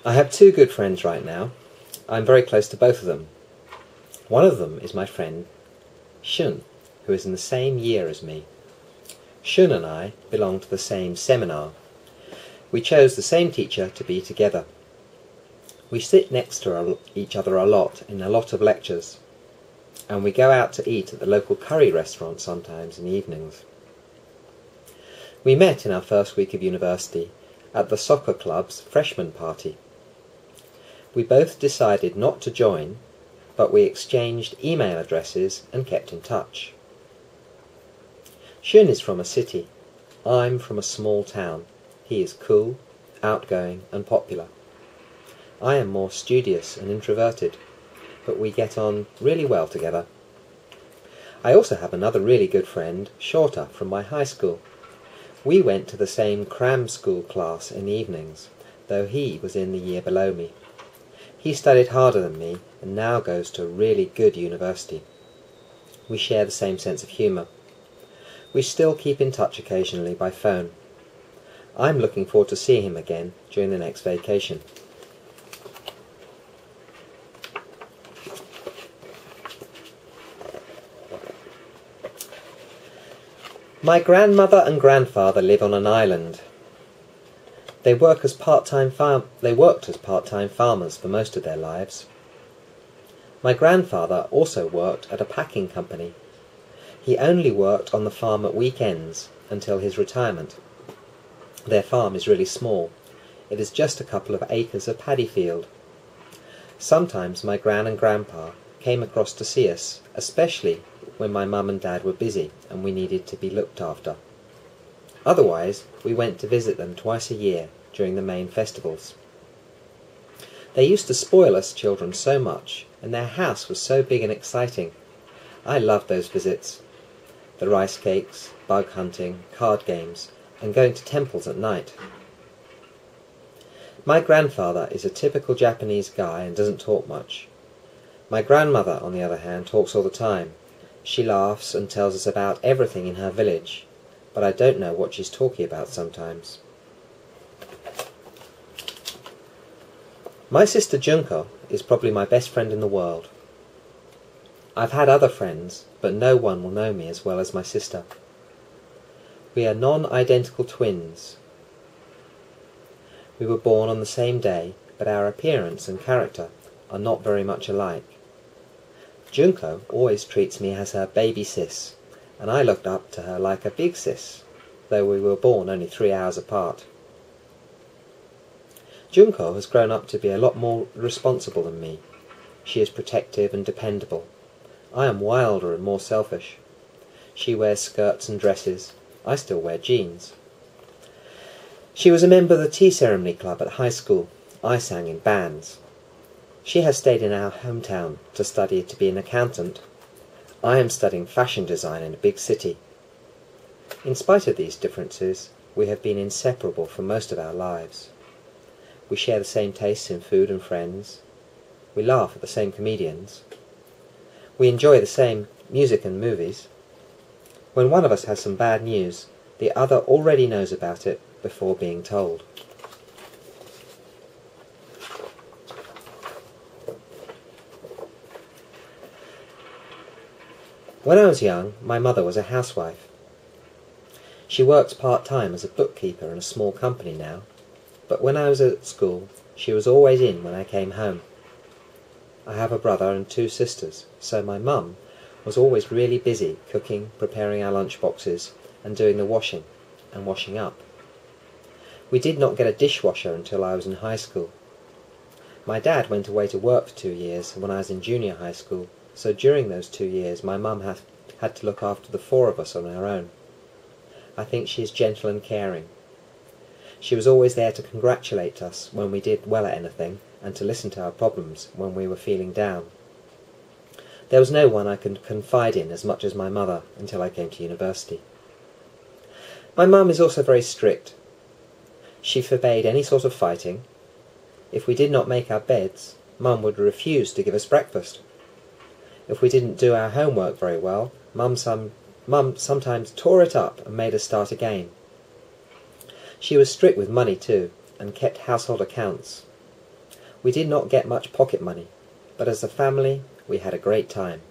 I have two good friends right now. I'm very close to both of them. One of them is my friend Ch3, who is in the same year as me. Ch3 and I belong to the same seminar. We chose the same teacher to be together. We sit next to each other a lot in a lot of lectures, and we go out to eat at the local curry restaurant sometimes in the evenings. We met in our first week of university at the soccer club's freshman party. We both decided not to join, but we exchanged email addresses and kept in touch. Ch3 is from a city. I'm from a small town. He is cool, outgoing and popular. I am more studious and introverted, but we get on really well together. I also have another really good friend, Ch3, from my high school. We went to the same cram school class in the evenings, though he was in the year below me. He studied harder than me and now goes to a really good university. We share the same sense of humour. We still keep in touch occasionally by phone. I'm looking forward to seeing him again during the next vacation. My grandmother and grandfather live on an island. They worked as part-time farmers for most of their lives. My grandfather also worked at a packing company. He only worked on the farm at weekends until his retirement. Their farm is really small. It is just a couple of acres of paddy field. Sometimes my gran and grandpa came across to see us, especially when my mum and dad were busy and we needed to be looked after. Otherwise, we went to visit them twice a year during the main festivals. They used to spoil us children so much, and their house was so big and exciting. I loved those visits. The rice cakes, bug hunting, card games, and going to temples at night. My grandfather is a typical Japanese guy and doesn't talk much. My grandmother, on the other hand, talks all the time. She laughs and tells us about everything in her village, but I don't know what she's talking about sometimes. My sister Junko is probably my best friend in the world. I've had other friends, but no one will know me as well as my sister. We are non-identical twins. We were born on the same day, but our appearance and character are not very much alike. Junko always treats me as her baby sis, and I looked up to her like a big sis, though we were born only 3 hours apart. Junko has grown up to be a lot more responsible than me. She is protective and dependable. I am wilder and more selfish. She wears skirts and dresses. I still wear jeans. She was a member of the tea ceremony club at high school. I sang in bands. She has stayed in our hometown to study to be an accountant. I am studying fashion design in a big city. In spite of these differences, we have been inseparable for most of our lives. We share the same tastes in food and friends. We laugh at the same comedians. We enjoy the same music and movies. When one of us has some bad news, the other already knows about it before being told. When I was young, my mother was a housewife. She works part-time as a bookkeeper in a small company now, but when I was at school, she was always in when I came home. I have a brother and 2 sisters, so my mum was always really busy cooking, preparing our lunch boxes, and doing the washing and washing up. We did not get a dishwasher until I was in high school. My dad went away to work for 2 years when I was in junior high school, so during those 2 years my mum had to look after the 4 of us on her own. I think she is gentle and caring. She was always there to congratulate us when we did well at anything, and to listen to our problems when we were feeling down. There was no one I could confide in as much as my mother until I came to university. My mum is also very strict. She forbade any sort of fighting. If we did not make our beds, Mum would refuse to give us breakfast. If we didn't do our homework very well, Mum sometimes tore it up and made us start again. She was strict with money too, and kept household accounts. We did not get much pocket money, but as a family we had a great time.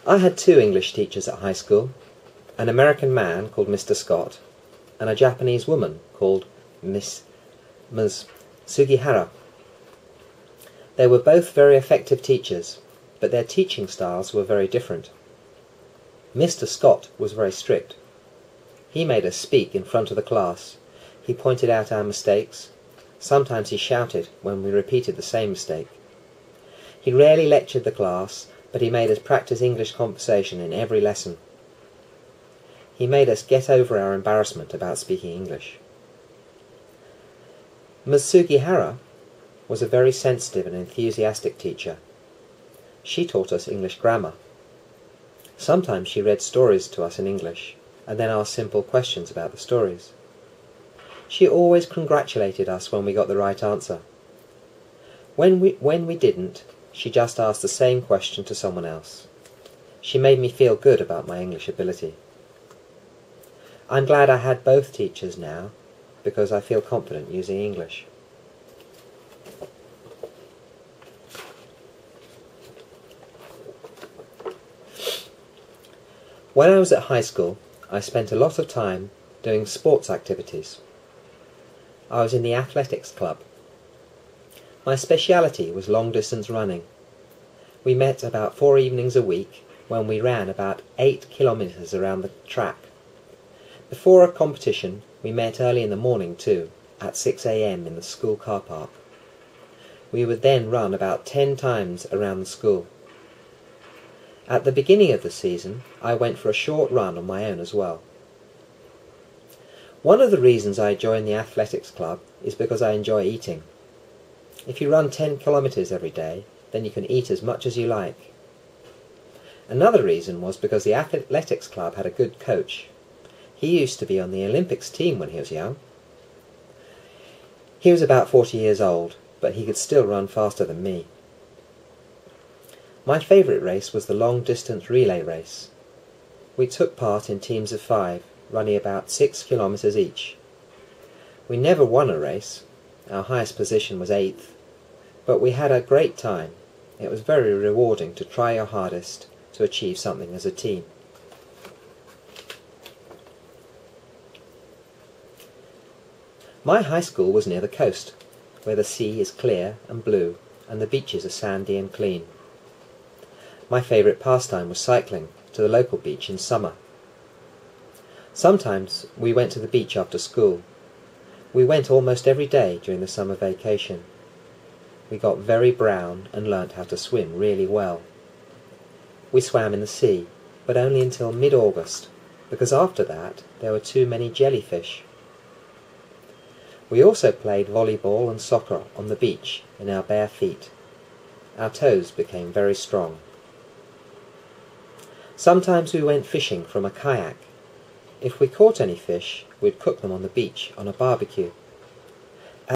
I had 2 English teachers at high school, an American man called Mr. Scott and a Japanese woman called Ms. Sugihara. They were both very effective teachers, but their teaching styles were very different. Mr. Scott was very strict. He made us speak in front of the class. He pointed out our mistakes. Sometimes he shouted when we repeated the same mistake. He rarely lectured the class, but he made us practice English conversation in every lesson. He made us get over our embarrassment about speaking English. Ms. Sugihara was a very sensitive and enthusiastic teacher. She taught us English grammar. Sometimes she read stories to us in English, and then asked simple questions about the stories. She always congratulated us when we got the right answer. When we didn't, she just asked the same question to someone else. She made me feel good about my English ability. I'm glad I had both teachers now, because I feel confident using English. When I was at high school, I spent a lot of time doing sports activities. I was in the athletics club. My speciality was long-distance running. We met about 4 evenings a week when we ran about 8 kilometres around the track. Before a competition, we met early in the morning too, at 6 a.m. in the school car park. We would then run about 10 times around the school. At the beginning of the season, I went for a short run on my own as well. One of the reasons I joined the athletics club is because I enjoy eating. If you run 10 kilometres every day, then you can eat as much as you like. Another reason was because the athletics club had a good coach. He used to be on the Olympics team when he was young. He was about 40 years old, but he could still run faster than me. My favourite race was the long-distance relay race. We took part in teams of 5, running about 6 kilometres each. We never won a race. Our highest position was 8th. But we had a great time. It was very rewarding to try your hardest to achieve something as a team. My high school was near the coast, where the sea is clear and blue and the beaches are sandy and clean. My favourite pastime was cycling to the local beach in summer. Sometimes we went to the beach after school. We went almost every day during the summer vacation. We got very brown and learnt how to swim really well. We swam in the sea, but only until mid-August, because after that there were too many jellyfish. We also played volleyball and soccer on the beach in our bare feet. Our toes became very strong. Sometimes we went fishing from a kayak. If we caught any fish, we'd cook them on the beach on a barbecue.